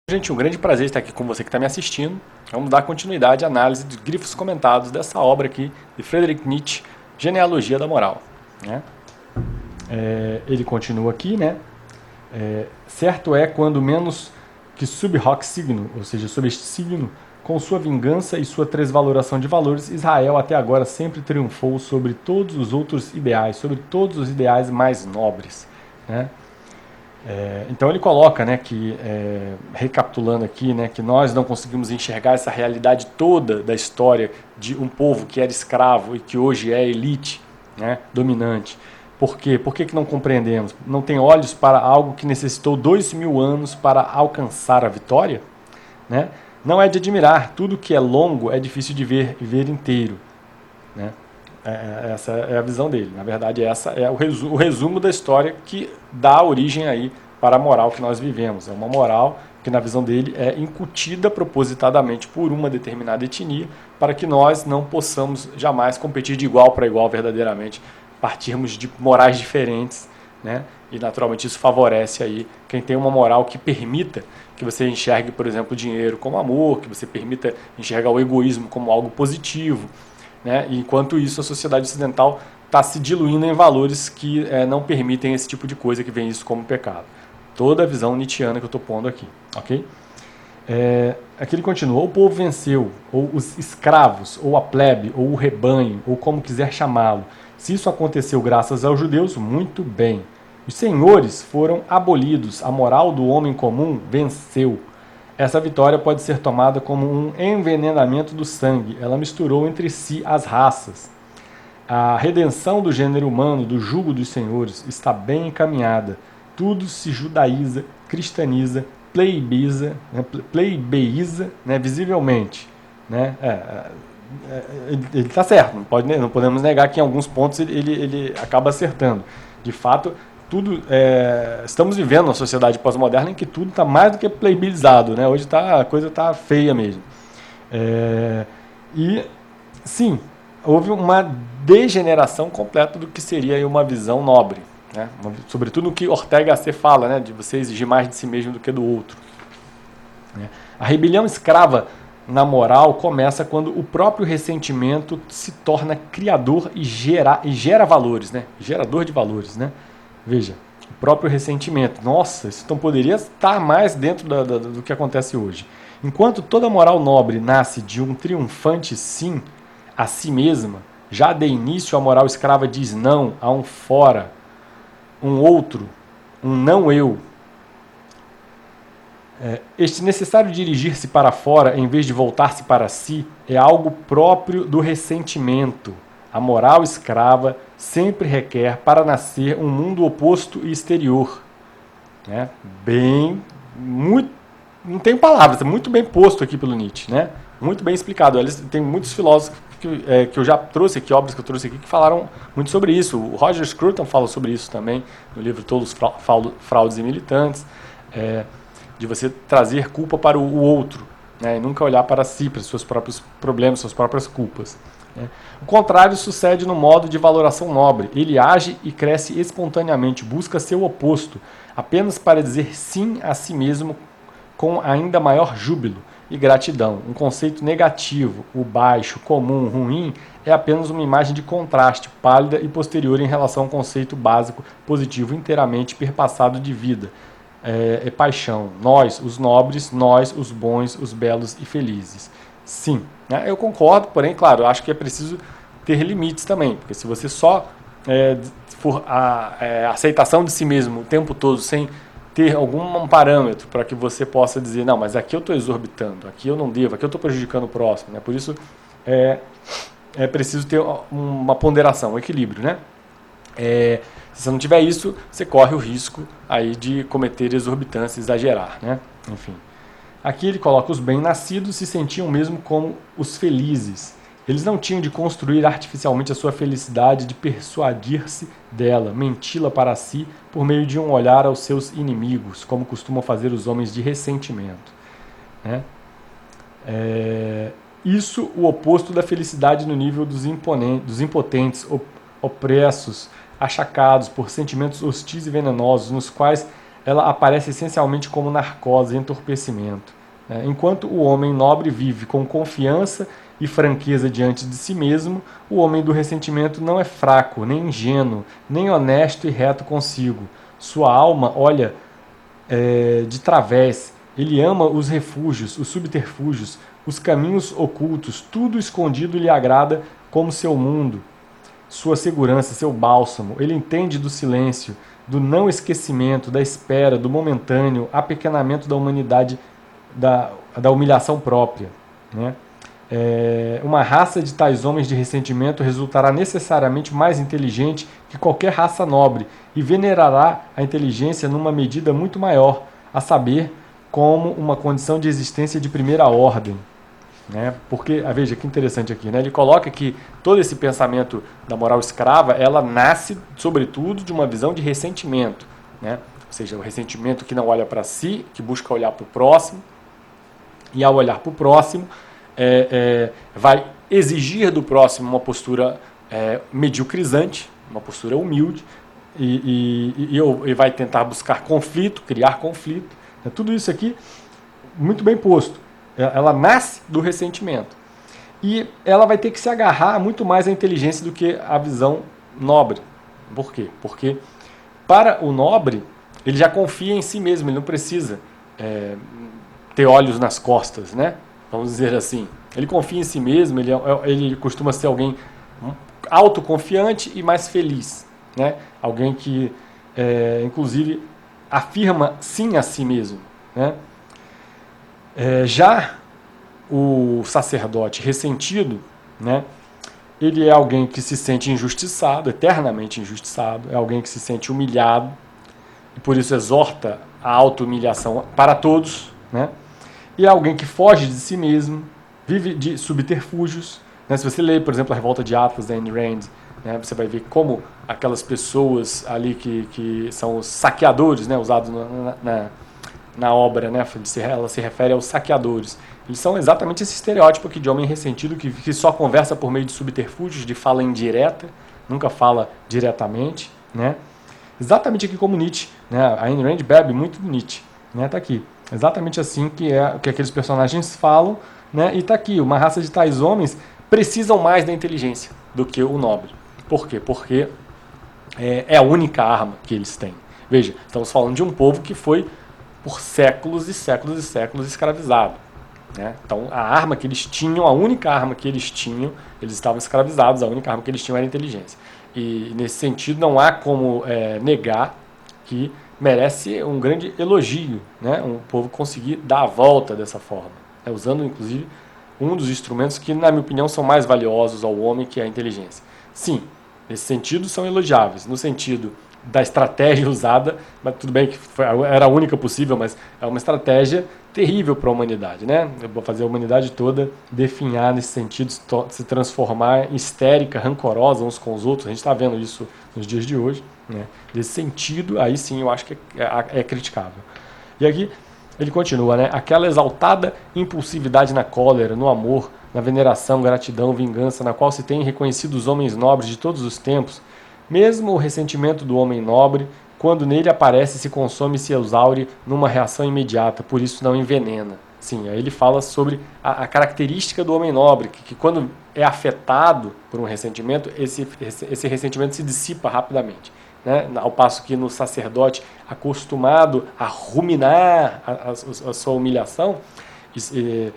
Gente, um grande prazer estar aqui com você que está me assistindo. Vamos dar continuidade à análise dos grifos comentados dessa obra aqui de Friedrich Nietzsche, Genealogia da Moral. Né? Ele continua aqui, né? Certo é quando menos que sub hoc signo, ou seja, sob este signo, com sua vingança e sua transvaloração de valores, Israel até agora sempre triunfou sobre todos os outros ideais, sobre todos os ideais mais nobres. Né? Então ele coloca, né, que, recapitulando aqui, né, que nós não conseguimos enxergar essa realidade toda da história de um povo que era escravo e que hoje é elite, né, dominante. Por quê? Por que não compreendemos? Não tem olhos para algo que necessitou 2000 anos para alcançar a vitória? Né? Não é de admirar, tudo que é longo é difícil de ver inteiro. Né? Essa é a visão dele. Na verdade, essa é o resumo da história que dá origem aí para a moral que nós vivemos. É uma moral que, na visão dele, é incutida propositadamente por uma determinada etnia para que nós não possamos jamais competir de igual para igual verdadeiramente, partirmos de morais diferentes, né? E naturalmente isso favorece aí quem tem uma moral que permita que você enxergue, por exemplo, o dinheiro como amor, que você permita enxergar o egoísmo como algo positivo. Né? E enquanto isso, a sociedade ocidental está se diluindo em valores que não permitem esse tipo de coisa, que vem isso como pecado. Toda a visão nietzschiana que eu estou pondo aqui. Okay? Aqui ele continua: o povo venceu, ou os escravos, ou a plebe, ou o rebanho, ou como quiser chamá-lo. Se isso aconteceu graças aos judeus, muito bem. Os senhores foram abolidos, a moral do homem comum venceu. Essa vitória pode ser tomada como um envenenamento do sangue. Ela misturou entre si as raças. A redenção do gênero humano, do jugo dos senhores, está bem encaminhada. Tudo se judaiza, cristianiza, pleibeiza, né, visivelmente. Né? Ele está certo, não podemos negar que em alguns pontos ele acaba acertando. De fato, estamos vivendo uma sociedade pós-moderna em que tudo está mais do que playbilizado, né? Hoje a coisa está feia mesmo. E sim, houve uma degeneração completa do que seria uma visão nobre, né? Sobretudo no que Ortega y Gasset fala, né? De você exigir mais de si mesmo do que do outro. A rebelião escrava na moral começa quando o próprio ressentimento se torna criador e gera valores, né? Gerador de valores, né? Veja, o próprio ressentimento. Nossa, isso então poderia estar mais dentro do que acontece hoje. Enquanto toda moral nobre nasce de um triunfante sim a si mesma, já de início a moral escrava diz não a um fora, um outro, um não eu. Este necessário dirigir-se para fora em vez de voltar-se para si é algo próprio do ressentimento. A moral escrava sempre requer para nascer um mundo oposto e exterior. Né? Não tem palavras, é muito bem posto aqui pelo Nietzsche. Né? Muito bem explicado. Tem muitos filósofos que eu já trouxe aqui, obras que eu trouxe aqui, que falaram muito sobre isso. O Roger Scruton fala sobre isso também, no livro Tolos, Fraudes e Militantes. De você trazer culpa para o outro, né, e nunca olhar para si, para os seus próprios problemas, suas próprias culpas. Né. O contrário sucede no modo de valoração nobre. Ele age e cresce espontaneamente, busca seu oposto, apenas para dizer sim a si mesmo com ainda maior júbilo e gratidão. Um conceito negativo, o baixo, comum, ruim, é apenas uma imagem de contraste, pálida e posterior em relação ao conceito básico, positivo, inteiramente perpassado de vida. Paixão. Nós, os nobres, nós, os bons, os belos e felizes. Sim, né? Eu concordo, porém, claro, eu acho que é preciso ter limites também, porque se você só for a aceitação de si mesmo o tempo todo, sem ter algum parâmetro para que você possa dizer, não, mas aqui eu estou exorbitando, aqui eu não devo, aqui eu estou prejudicando o próximo, né? Por isso é preciso ter uma ponderação, um equilíbrio, né? Se você não tiver isso, você corre o risco aí de cometer exorbitância, exagerar, né? Enfim. Aqui ele coloca: os bem-nascidos se sentiam mesmo como os felizes. Eles não tinham de construir artificialmente a sua felicidade, de persuadir-se dela, menti-la para si por meio de um olhar aos seus inimigos, como costumam fazer os homens de ressentimento. Né? Isso o oposto da felicidade no nível dos impotentes, opressos, achacados por sentimentos hostis e venenosos, nos quais ela aparece essencialmente como narcose, entorpecimento. Enquanto o homem nobre vive com confiança e franqueza diante de si mesmo, o homem do ressentimento não é fraco, nem ingênuo, nem honesto e reto consigo. Sua alma olha de través, ele ama os refúgios, os subterfúgios, os caminhos ocultos, tudo escondido lhe agrada como seu mundo, sua segurança, seu bálsamo. Ele entende do silêncio, do não esquecimento, da espera, do momentâneo apequenamento da humanidade, da humilhação própria. Né? Uma raça de tais homens de ressentimento resultará necessariamente mais inteligente que qualquer raça nobre e venerará a inteligência numa medida muito maior, a saber, como uma condição de existência de primeira ordem. Né? Porque, veja que interessante aqui, né? Ele coloca que todo esse pensamento da moral escrava, ela nasce, sobretudo, de uma visão de ressentimento. Né? Ou seja, o ressentimento que não olha para si, que busca olhar para o próximo, e ao olhar para o próximo, vai exigir do próximo uma postura mediocrizante, uma postura humilde, e vai tentar buscar conflito, criar conflito. Tudo isso aqui, muito bem posto. Ela nasce do ressentimento. E ela vai ter que se agarrar muito mais à inteligência do que à visão nobre. Por quê? Porque para o nobre, ele já confia em si mesmo, ele não precisa ter olhos nas costas, né? Vamos dizer assim. Ele confia em si mesmo, ele costuma ser alguém autoconfiante e mais feliz. Né? Alguém que, inclusive, afirma sim a si mesmo. Né? Já o sacerdote ressentido, né? Ele é alguém que se sente injustiçado, eternamente injustiçado, é alguém que se sente humilhado, e por isso exorta a auto-humilhação para todos, né? E é alguém que foge de si mesmo, vive de subterfúgios. Né? Se você ler, por exemplo, a Revolta de Atlas, da Ayn Rand, né? Você vai ver como aquelas pessoas ali que são os saqueadores, né? Usados na obra, né? Ela se refere aos saqueadores. Eles são exatamente esse estereótipo aqui de homem ressentido que só conversa por meio de subterfúgios, de fala indireta, nunca fala diretamente. Né? Exatamente aqui como Nietzsche. Né? A Ayn Rand bebe muito do Nietzsche. Né? Tá aqui. Exatamente assim que aqueles personagens falam. Né? E está aqui, uma raça de tais homens precisam mais da inteligência do que o nobre. Por quê? Porque é a única arma que eles têm. Veja, estamos falando de um povo que foi por séculos e séculos e séculos escravizado. Né? Então a arma que eles tinham, a única arma que eles tinham, eles estavam escravizados, a única arma que eles tinham era a inteligência. E nesse sentido não há como negar que merece um grande elogio, né? Um povo conseguir dar a volta dessa forma, né? Usando inclusive um dos instrumentos que, na minha opinião, são mais valiosos ao homem, que é a inteligência. Sim, nesse sentido são elogiáveis, no sentido da estratégia usada, mas tudo bem que era a única possível, mas é uma estratégia terrível para a humanidade, né? Eu vou fazer a humanidade toda definhar nesse sentido, se transformar em histérica, rancorosa uns com os outros. A gente está vendo isso nos dias de hoje, né? Nesse sentido, aí sim eu acho que é criticável. E aqui ele continua, né? Aquela exaltada impulsividade na cólera, no amor, na veneração, gratidão, vingança, na qual se tem reconhecido os homens nobres de todos os tempos, mesmo o ressentimento do homem nobre, quando nele aparece, se consome e se exaure numa reação imediata, por isso não envenena. Sim, aí ele fala sobre a característica do homem nobre, que quando é afetado por um ressentimento, esse ressentimento se dissipa rapidamente. Né? Ao passo que no sacerdote, acostumado a ruminar a sua humilhação, esse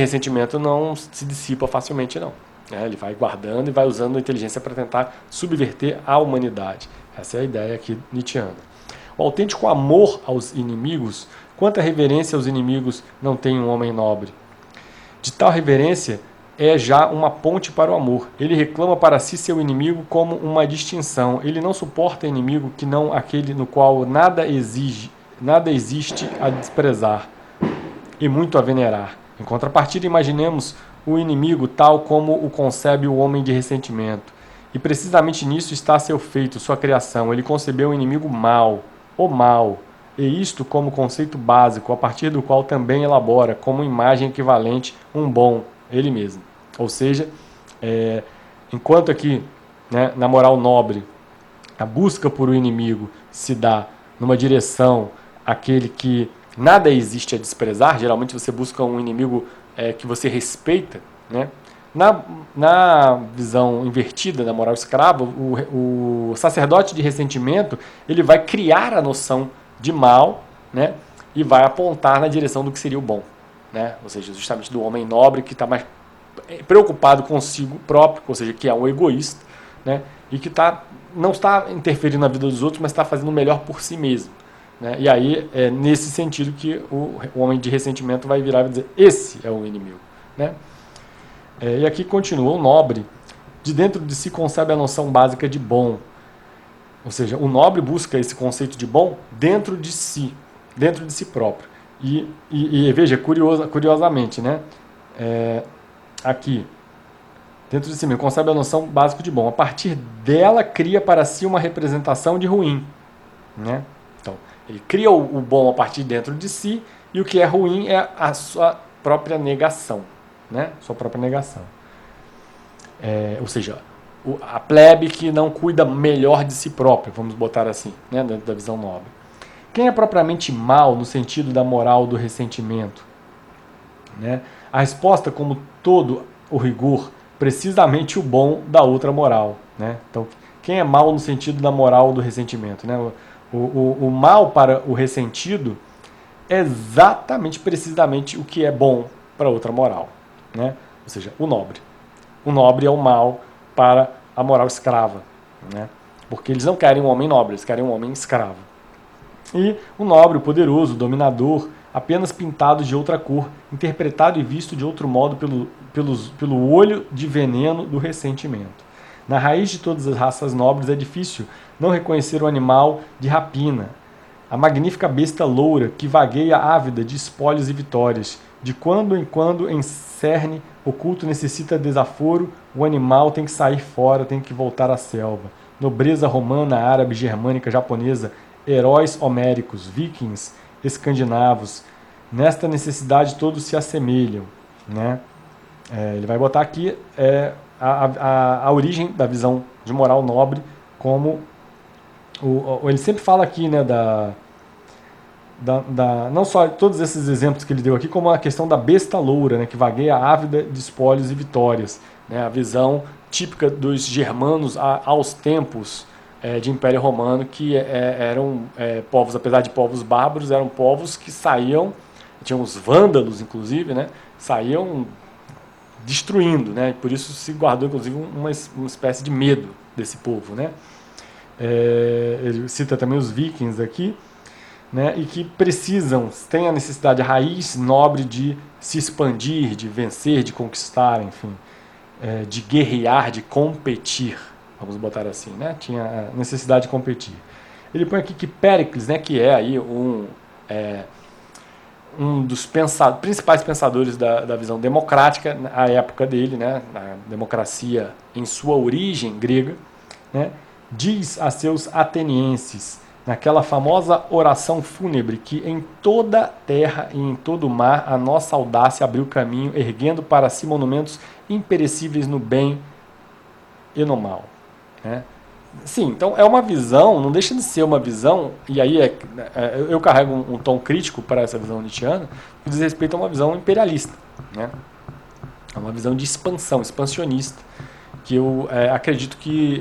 ressentimento não se dissipa facilmente, não. Ele vai guardando e vai usando a inteligência para tentar subverter a humanidade. Essa é a ideia aqui nietzschiana. O autêntico amor aos inimigos, quanta reverência aos inimigos não tem um homem nobre? De tal reverência é já uma ponte para o amor. Ele reclama para si seu inimigo como uma distinção. Ele não suporta inimigo que não aquele no qual nada existe a desprezar e muito a venerar. Em contrapartida, imaginemos o inimigo tal como o concebe o homem de ressentimento. E precisamente nisso está seu feito, sua criação. Ele concebeu o inimigo mal, o mal, e isto como conceito básico, a partir do qual também elabora, como imagem equivalente, um bom, ele mesmo. Ou seja, enquanto aqui, né, na moral nobre, a busca por o inimigo se dá numa direção aquele que nada existe a desprezar. Geralmente você busca um inimigo que você respeita, né? Na visão invertida da moral escrava, o sacerdote de ressentimento ele vai criar a noção de mal, né? E vai apontar na direção do que seria o bom, né? Ou seja, justamente do homem nobre que está mais preocupado consigo próprio, ou seja, que é um egoísta, né? E que não está interferindo na vida dos outros, mas está fazendo o melhor por si mesmo, né? E aí é nesse sentido que o homem de ressentimento vai virar e vai dizer: esse é o inimigo, né? E aqui continua: o nobre, de dentro de si concebe a noção básica de bom. Ou seja, o nobre busca esse conceito de bom dentro de si próprio. E veja, curiosamente, né? Aqui, dentro de si mesmo, concebe a noção básica de bom. A partir dela, cria para si uma representação de ruim, né? Então, ele cria o bom a partir de dentro de si, e o que é ruim é a sua própria negação, né? Sua própria negação. Ou seja, a plebe que não cuida melhor de si própria, vamos botar assim, né? Da visão nobre. Quem é propriamente mal no sentido da moral do ressentimento, né? A resposta, como todo o rigor, precisamente o bom da outra moral, né? Então, quem é mal no sentido da moral do ressentimento, né? O mal para o ressentido é exatamente, precisamente o que é bom para outra moral, né? Ou seja, o nobre. O nobre é o mal para a moral escrava, né? Porque eles não querem um homem nobre, eles querem um homem escravo. E o nobre, o poderoso, o dominador, apenas pintado de outra cor, interpretado e visto de outro modo pelo olho de veneno do ressentimento. Na raiz de todas as raças nobres é difícil não reconhecer o animal de rapina, a magnífica besta loura que vagueia ávida de espólios e vitórias. De quando em quando, em cerne oculto necessita desaforo, o animal tem que sair fora, tem que voltar à selva. Nobreza romana, árabe, germânica, japonesa, heróis homéricos, vikings, escandinavos, nesta necessidade todos se assemelham, né? Ele vai botar aqui a origem da visão de moral nobre, como ele sempre fala aqui, né, não só todos esses exemplos que ele deu aqui, como a questão da besta loura, né, que vagueia ávida de espólios e vitórias, né, a visão típica dos germanos aos tempos de Império Romano, que eram povos, apesar de povos bárbaros, eram povos que saíam, tinham os vândalos, inclusive, né, saíam destruindo, né, e por isso se guardou, inclusive, uma espécie de medo desse povo, né. Ele cita também os vikings aqui, né, e que têm a necessidade, a raiz nobre de se expandir, de vencer, de conquistar, enfim, de guerrear, de competir, vamos botar assim, né, tinha a necessidade de competir. Ele põe aqui que Péricles, né, que é aí um dos principais pensadores da visão democrática, à época dele, né, a democracia em sua origem grega, né, diz a seus atenienses, naquela famosa oração fúnebre, que em toda terra e em todo mar a nossa audácia abriu caminho, erguendo para si monumentos imperecíveis no bem e no mal, né? Sim, então é uma visão, não deixa de ser uma visão, e aí eu carrego um tom crítico para essa visão nietzschiana, que diz respeito a uma visão imperialista, né? É uma visão de expansão, expansionista, que eu acredito que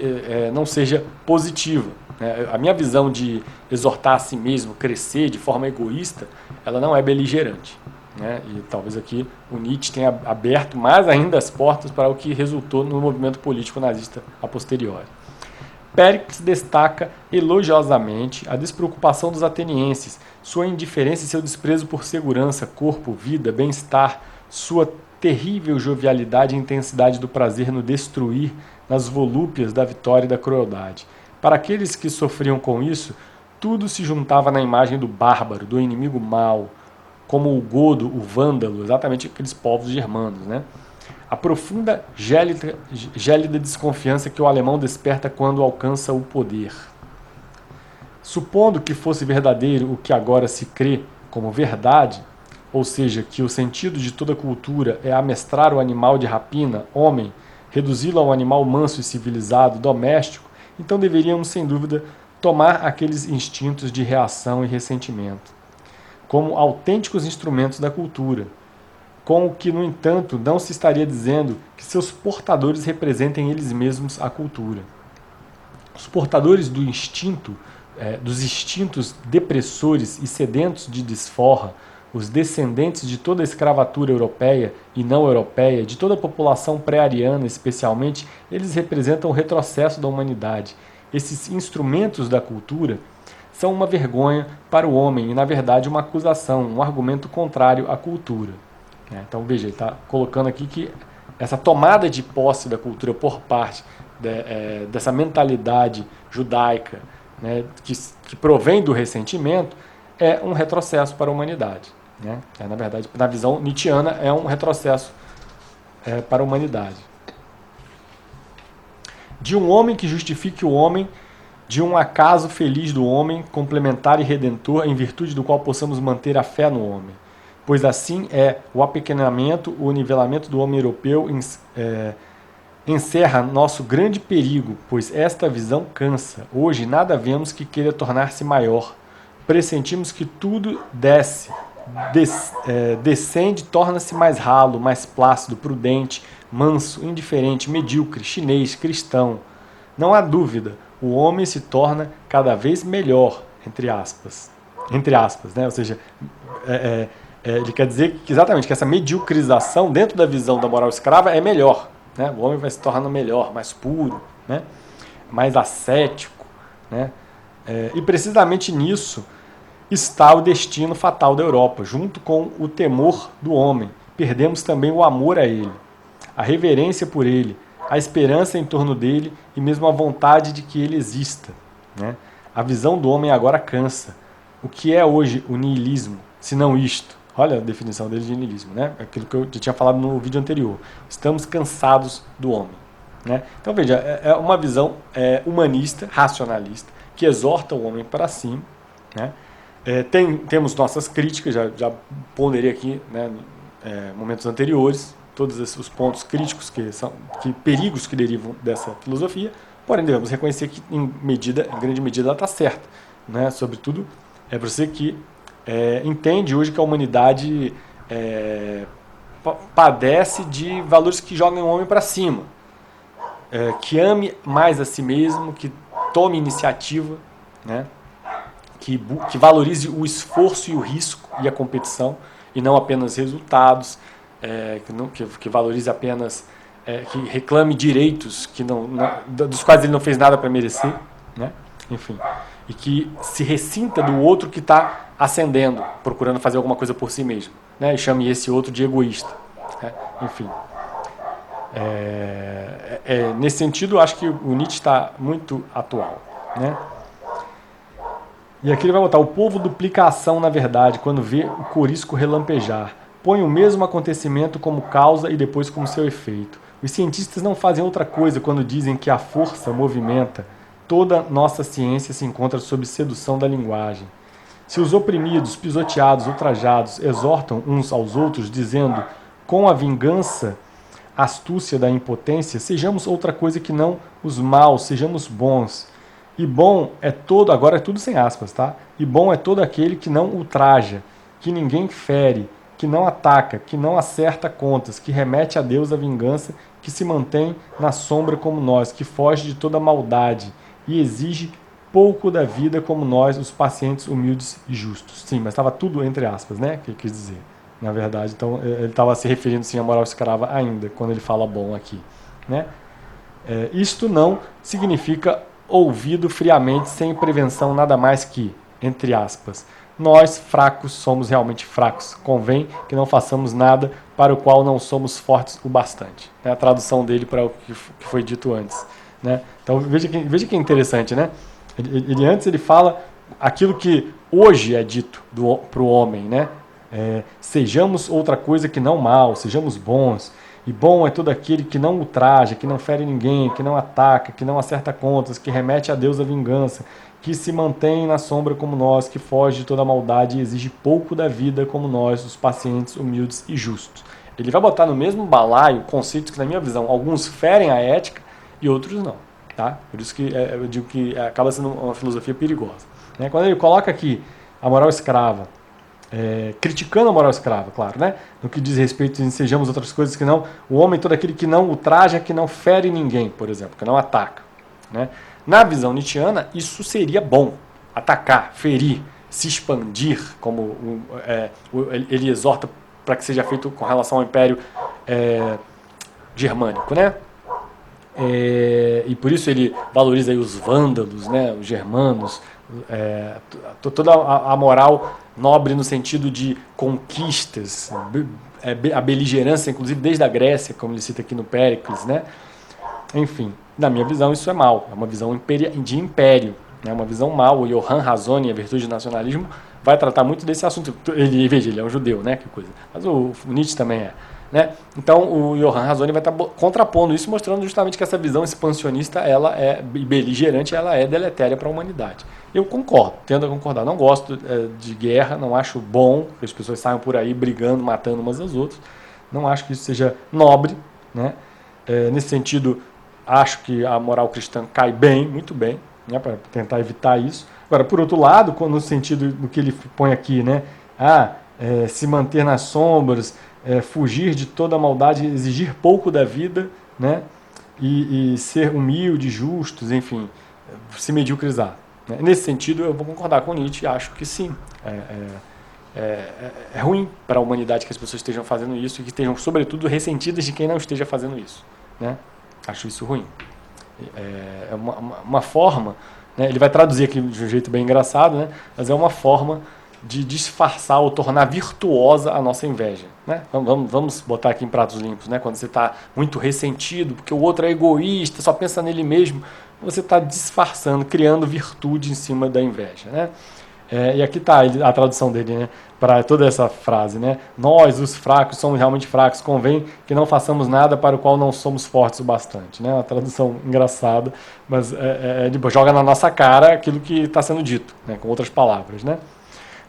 não seja positiva, né? A minha visão de exortar a si mesmo, crescer de forma egoísta, ela não é beligerante, né? E talvez aqui o Nietzsche tenha aberto mais ainda as portas para o que resultou no movimento político nazista a posteriori. Péricles destaca elogiosamente a despreocupação dos atenienses, sua indiferença e seu desprezo por segurança, corpo, vida, bem-estar, sua terrível jovialidade e intensidade do prazer no destruir, nas volúpias da vitória e da crueldade. Para aqueles que sofriam com isso, tudo se juntava na imagem do bárbaro, do inimigo mau, como o godo, o vândalo, exatamente aqueles povos germanos, né? A profunda, gélida desconfiança que o alemão desperta quando alcança o poder. Supondo que fosse verdadeiro o que agora se crê como verdade, ou seja, que o sentido de toda cultura é amestrar o animal de rapina, homem, reduzi-lo a um animal manso e civilizado, doméstico, então deveríamos, sem dúvida, tomar aqueles instintos de reação e ressentimento como autênticos instrumentos da cultura, com o que, no entanto, não se estaria dizendo que seus portadores representem eles mesmos a cultura. Os portadores do instinto, dos instintos depressores e sedentos de desforra, os descendentes de toda a escravatura europeia e não europeia, de toda a população pré-ariana especialmente, eles representam o retrocesso da humanidade. Esses instrumentos da cultura são uma vergonha para o homem e, na verdade, uma acusação, um argumento contrário à cultura. Então, veja, ele está colocando aqui que essa tomada de posse da cultura por parte dessa mentalidade judaica, né, que provém do ressentimento, é um retrocesso para a humanidade. Né? Na verdade, na visão nietzschiana, é um retrocesso para a humanidade. De um homem que justifique o homem, de um acaso feliz do homem, complementar e redentor, em virtude do qual possamos manter a fé no homem. Pois assim é o apequenamento, o nivelamento do homem europeu encerra nosso grande perigo, pois esta visão cansa. Hoje nada vemos que queira tornar-se maior. Pressentimos que tudo descende, torna-se mais ralo, mais plácido, prudente, manso, indiferente, medíocre, chinês, cristão. Não há dúvida, o homem se torna cada vez melhor, entre aspas, né? Ou seja, ele quer dizer que, exatamente que essa mediocrização dentro da visão da moral escrava é melhor. Né? O homem vai se tornando melhor, mais puro, né? Mais ascético. Né? E precisamente nisso está o destino fatal da Europa. Junto com o temor do homem, perdemos também o amor a ele, a reverência por ele, a esperança em torno dele e mesmo a vontade de que ele exista. Né? A visão do homem agora cansa. O que é hoje o niilismo, se não isto? Olha a definição dele de niilismo, né? Aquilo que eu já tinha falado no vídeo anterior. Estamos cansados do homem. Né? Então veja, é uma visão humanista, racionalista, que exorta o homem para cima. Né? Temos nossas críticas, já ponderei aqui, né, momentos anteriores, todos os pontos críticos, que perigos que derivam dessa filosofia, porém devemos reconhecer que em grande medida ela está certa. Né? Sobretudo, é para você que entende hoje que a humanidade padece de valores que jogam o homem para cima, que ame mais a si mesmo, que tome iniciativa, né? que valorize o esforço e o risco e a competição, e não apenas resultados, que valorize apenas, que reclame direitos dos quais ele não fez nada para merecer, né? Enfim, e que se ressinta do outro que está ascendendo, procurando fazer alguma coisa por si mesmo, né? E chame esse outro de egoísta. Né? Enfim, nesse sentido, eu acho que o Nietzsche está muito atual. Né? E aqui ele vai botar: o povo duplica a ação na verdade quando vê o corisco relampejar. Põe o mesmo acontecimento como causa e depois como seu efeito. Os cientistas não fazem outra coisa quando dizem que a força movimenta. Toda nossa ciência se encontra sob sedução da linguagem. Se os oprimidos, pisoteados, ultrajados exortam uns aos outros, dizendo, com a vingança, astúcia da impotência, sejamos outra coisa que não os maus, sejamos bons. E bom é todo, agora é tudo sem aspas, tá? E bom é todo aquele que não ultraja, que ninguém fere, que não ataca, que não acerta contas, que remete a Deus a vingança, que se mantém na sombra como nós, que foge de toda maldade e exige pouco da vida como nós, os pacientes humildes e justos. Sim, mas estava tudo entre aspas, né? Que ele quis dizer, na verdade. Então, ele estava se referindo sim à moral escrava ainda, quando ele fala bom aqui. Né? Isto não significa ouvido friamente, sem prevenção, nada mais que, entre aspas, nós, fracos, somos realmente fracos. Convém que não façamos nada para o qual não somos fortes o bastante. É a tradução dele para o que foi dito antes. Né? Então, veja que é interessante, né? Antes ele fala aquilo que hoje é dito para o homem, né? Sejamos outra coisa que não mal, sejamos bons. E bom é todo aquele que não ultraja, que não fere ninguém, que não ataca, que não acerta contas, que remete a Deus a vingança, que se mantém na sombra como nós, que foge de toda maldade e exige pouco da vida como nós, os pacientes, humildes e justos. Ele vai botar no mesmo balaio conceitos que, na minha visão, alguns ferem a ética e outros não. Tá? Por isso que eu digo que acaba sendo uma filosofia perigosa. Né? Quando ele coloca aqui a moral escrava, criticando a moral escrava, claro, né? No que diz respeito a sejamos outras coisas que não, o homem todo aquele que não ultraja, que não fere ninguém, por exemplo, que não ataca. Né? Na visão nietzschiana, isso seria bom. Atacar, ferir, se expandir, como ele exorta para que seja feito com relação ao Império Germânico, né? E por isso ele valoriza aí os vândalos, né, os germanos, toda a moral nobre no sentido de conquistas, a beligerância, inclusive desde a Grécia, como ele cita aqui no Péricles, né? Enfim, na minha visão isso é mal, é uma visão de império, né? Uma visão mal. O Johann Razoni, A Virtude do Nacionalismo, vai tratar muito desse assunto. Veja, ele é um judeu, né? Que coisa. Mas o Nietzsche também é. Né? Então o Johann Razoni vai estar contrapondo isso, mostrando justamente que essa visão expansionista e beligerante, ela é deletéria para a humanidade. Eu concordo, tendo a concordar. Não gosto de guerra, não acho bom que as pessoas saiam por aí brigando, matando umas às outras. Não acho que isso seja nobre. Né? Nesse sentido, acho que a moral cristã cai bem, muito bem, né? Para tentar evitar isso. Agora, por outro lado, no sentido do que ele põe aqui, né? Se manter nas sombras, fugir de toda a maldade, exigir pouco da vida, né? E ser humilde, justos, enfim, se mediocrizar. Né? Nesse sentido, eu vou concordar com Nietzsche, acho que sim. É ruim para a humanidade que as pessoas estejam fazendo isso e que estejam, sobretudo, ressentidas de quem não esteja fazendo isso. Né? Acho isso ruim. É uma forma, né? Ele vai traduzir aqui de um jeito bem engraçado, né? Mas é uma forma de disfarçar ou tornar virtuosa a nossa inveja. Né? Vamos botar aqui em pratos limpos. Né? Quando você está muito ressentido, porque o outro é egoísta, só pensa nele mesmo, você está disfarçando, criando virtude em cima da inveja. Né? E aqui está a tradução dele, né? Para toda essa frase. Né? Nós, os fracos, somos realmente fracos, convém que não façamos nada para o qual não somos fortes o bastante. Né? Uma tradução engraçada, mas joga na nossa cara aquilo que está sendo dito, né? Com outras palavras. Né?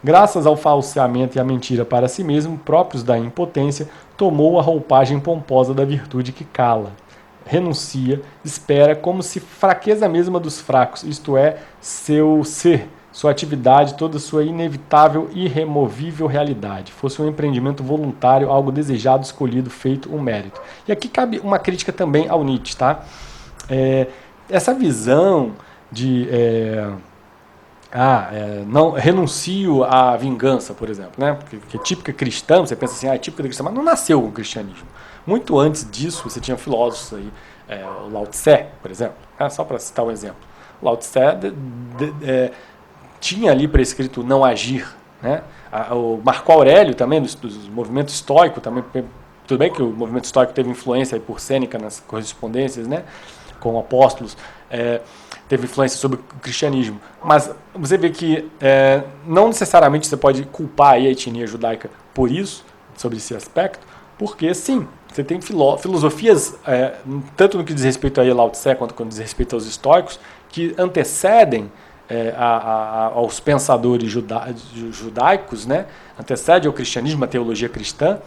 Graças ao falseamento e à mentira para si mesmo, próprios da impotência, tomou a roupagem pomposa da virtude que cala. Renuncia, espera, como se fraqueza mesma dos fracos, isto é, seu ser, sua atividade, toda sua inevitável e irremovível realidade, fosse um empreendimento voluntário, algo desejado, escolhido, feito, um mérito. E aqui cabe uma crítica também ao Nietzsche, tá? Essa visão de... não renuncio à vingança, por exemplo, né? Que é típica cristã, você pensa assim, é típica cristã, mas não nasceu com o cristianismo. Muito antes disso, você tinha filósofos aí, o Lao Tse, por exemplo, só para citar um exemplo. O Lao Tse tinha ali prescrito não agir, né? O Marco Aurélio também, dos movimentos estoicos, também, tudo bem que o movimento estoico teve influência aí por Sêneca nas correspondências, né? Com apóstolos, teve influência sobre o cristianismo. Mas você vê que não necessariamente você pode culpar aí a etnia judaica por isso, sobre esse aspecto, porque sim, você tem filosofias, tanto no que diz respeito a Lao Tse quanto no que diz respeito aos estoicos, que antecedem aos pensadores judaicos, né? Antecede ao cristianismo, a teologia cristã,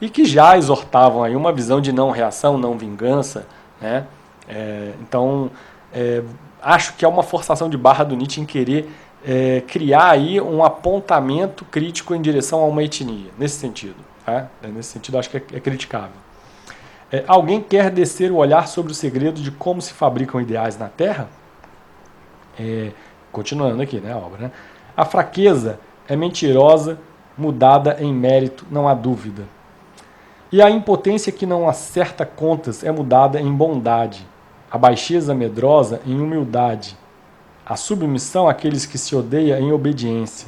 e que já exortavam aí uma visão de não reação, não vingança, né? Então, acho que é uma forçação de barra do Nietzsche em querer criar aí um apontamento crítico em direção a uma etnia, nesse sentido. Tá? Nesse sentido, acho que é criticável. Alguém quer descer o olhar sobre o segredo de como se fabricam ideais na Terra? Continuando aqui, né, a obra. Né? A fraqueza é mentirosa, mudada em mérito, não há dúvida. E a impotência que não acerta contas é mudada em bondade. A baixeza medrosa em humildade, a submissão àqueles que se odeia em obediência.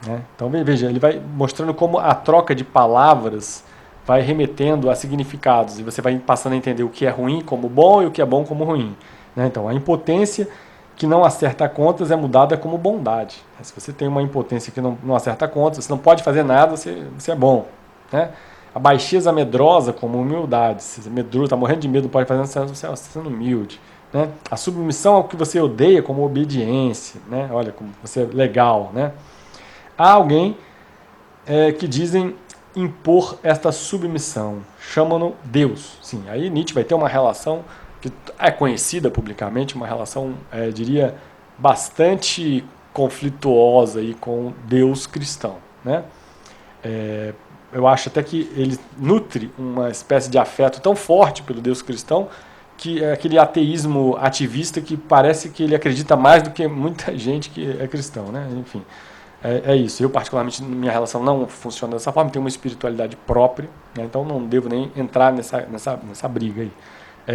Né? Então veja, ele vai mostrando como a troca de palavras vai remetendo a significados, e você vai passando a entender o que é ruim como bom e o que é bom como ruim. Né? Então a impotência que não acerta contas é mudada como bondade. Se você tem uma impotência que não acerta contas, você não pode fazer nada, você é bom. Né? A baixeza medrosa como humildade. Se você é medroso, está morrendo de medo, não pode fazer nada, você está sendo humilde. Né? A submissão ao que você odeia como obediência. Né? Olha, como você é legal. Né? Há alguém que dizem impor esta submissão. Chamam-no Deus. Sim, aí Nietzsche vai ter uma relação que é conhecida publicamente, uma relação, diria, bastante conflituosa aí com Deus cristão, né? Eu acho até que ele nutre uma espécie de afeto tão forte pelo Deus cristão que é aquele ateísmo ativista que parece que ele acredita mais do que muita gente que é cristão, né? Enfim, é isso. Eu, particularmente, minha relação não funciona dessa forma, tenho uma espiritualidade própria, né? Então não devo nem entrar nessa briga aí.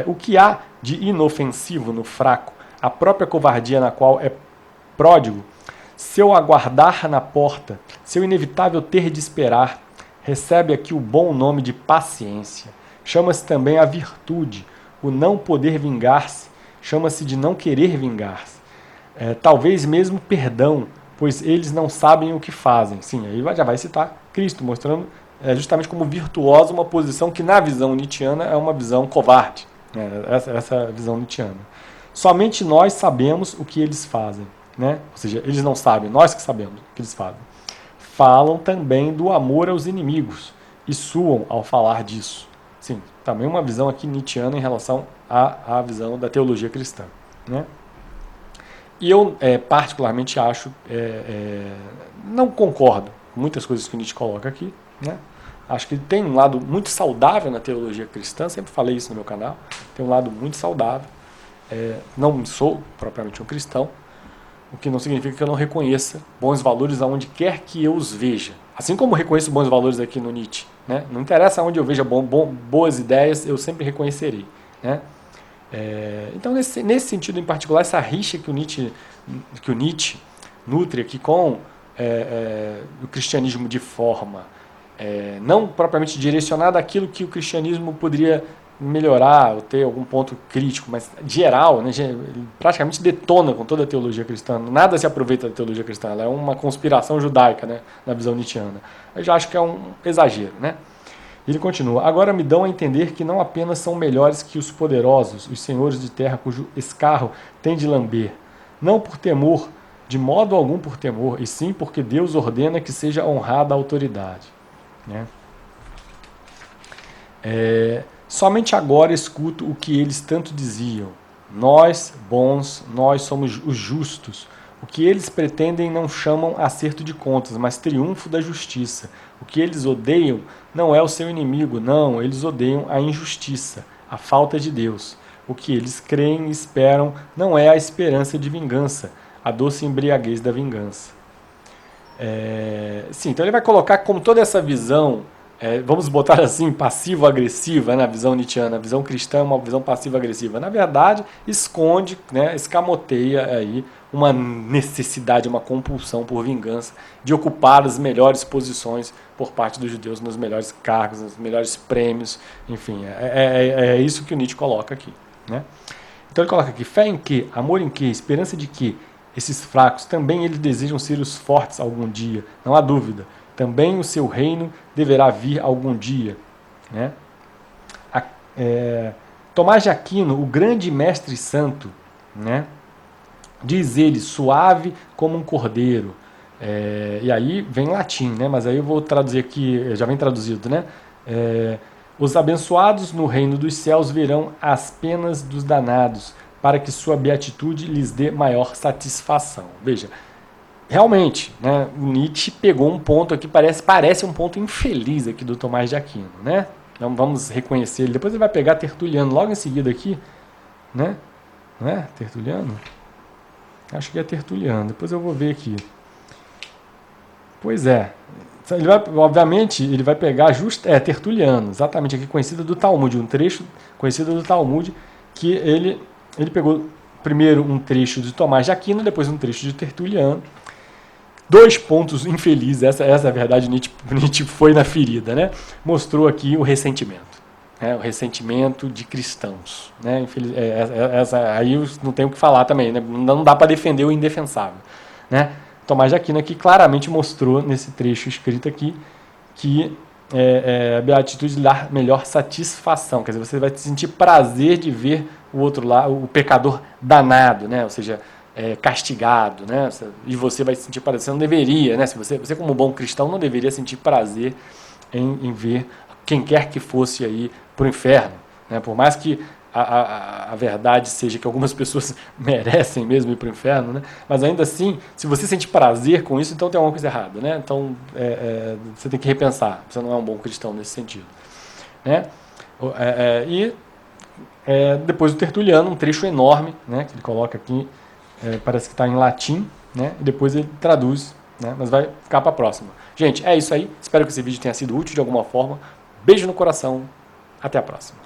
O que há de inofensivo no fraco, a própria covardia na qual é pródigo, seu aguardar na porta, seu inevitável ter de esperar, recebe aqui o bom nome de paciência. Chama-se também a virtude, o não poder vingar-se, chama-se de não querer vingar-se. Talvez mesmo perdão, pois eles não sabem o que fazem. Sim, aí já vai citar Cristo, mostrando justamente como virtuosa uma posição que na visão nietzschiana é uma visão covarde. Essa visão nietzschiana. Somente nós sabemos o que eles fazem. Né? Ou seja, eles não sabem, nós que sabemos o que eles fazem. Falam também do amor aos inimigos e suam ao falar disso. Sim, também uma visão aqui nietzschiana em relação à visão da teologia cristã. Né? E eu particularmente acho, não concordo com muitas coisas que Nietzsche coloca aqui, né? Acho que ele tem um lado muito saudável na teologia cristã, sempre falei isso no meu canal, tem um lado muito saudável. Não sou propriamente um cristão, o que não significa que eu não reconheça bons valores aonde quer que eu os veja. Assim como reconheço bons valores aqui no Nietzsche, né? Não interessa onde eu veja boas ideias, eu sempre reconhecerei, né? Então, nesse sentido em particular, essa rixa que o Nietzsche nutre aqui com o cristianismo de forma não propriamente direcionada àquilo que o cristianismo poderia melhorar ou ter algum ponto crítico, mas geral, né, ele praticamente detona com toda a teologia cristã. Nada se aproveita da teologia cristã, ela é uma conspiração judaica, né, na visão nietzschiana. Eu já acho que é um exagero, né? Ele continua, agora me dão a entender que não apenas são melhores que os poderosos, os senhores de terra cujo escarro tem de lamber, não por temor, de modo algum por temor, e sim porque Deus ordena que seja honrada a autoridade. Né? Somente agora escuto o que eles tanto diziam. Nós, bons, nós somos os justos. O que eles pretendem não chamam acerto de contas, mas triunfo da justiça. O que eles odeiam não é o seu inimigo, não, eles odeiam a injustiça, a falta de Deus. O que eles creem e esperam não é a esperança de vingança, a doce embriaguez da vingança. Sim, então ele vai colocar como toda essa visão, vamos botar assim, passivo-agressiva, na visão nietzschiana, a visão cristã é uma visão passivo-agressiva. Na verdade, esconde, né, escamoteia aí uma necessidade, uma compulsão por vingança, de ocupar as melhores posições por parte dos judeus, nos melhores cargos, nos melhores prêmios, enfim, é isso que o Nietzsche coloca aqui. Né? Então ele coloca aqui, fé em que, amor em que, esperança de que, esses fracos também eles desejam ser os fortes algum dia, não há dúvida. Também o seu reino deverá vir algum dia. Né? Tomás de Aquino, o grande mestre santo, né? Diz ele, suave como um cordeiro. E aí vem latim, né? Mas aí eu vou traduzir aqui, já vem traduzido, né? Os abençoados no reino dos céus verão as penas dos danados, para que sua beatitude lhes dê maior satisfação. Veja, realmente, né, o Nietzsche pegou um ponto aqui, parece um ponto infeliz aqui do Tomás de Aquino, né? Então vamos reconhecer ele. Depois ele vai pegar Tertuliano logo em seguida aqui, né? Não é? Tertuliano? Acho que é Tertuliano, depois eu vou ver aqui. Pois é. Ele vai, obviamente, ele vai pegar Tertuliano, exatamente aqui, conhecido do Talmud, um trecho conhecido do Talmud, que ele pegou primeiro um trecho de Tomás de Aquino, depois um trecho de Tertuliano. Dois pontos infelizes, essa é a verdade, Nietzsche foi na ferida, né? Mostrou aqui o ressentimento. O ressentimento de cristãos. Né? Aí não tem o que falar também, né? Não dá para defender o indefensável. Né? Tomás de Aquino aqui claramente mostrou nesse trecho escrito aqui que a beatitude dá melhor satisfação, quer dizer, você vai sentir prazer de ver o outro lado, o pecador danado, né? Ou seja, castigado, né? E você vai sentir prazer, você não deveria, né? Você como bom cristão não deveria sentir prazer em ver quem quer que fosse aí para o inferno, né? Por mais que a verdade seja que algumas pessoas merecem mesmo ir para o inferno, né? Mas ainda assim, se você sente prazer com isso, então tem alguma coisa errada, né? Então você tem que repensar, você não é um bom cristão nesse sentido, né? Depois do Tertuliano, um trecho enorme, né, que ele coloca aqui, parece que está em latim, né, e depois ele traduz, né, mas vai ficar para a próxima. Gente, é isso aí, espero que esse vídeo tenha sido útil de alguma forma, beijo no coração, até a próxima.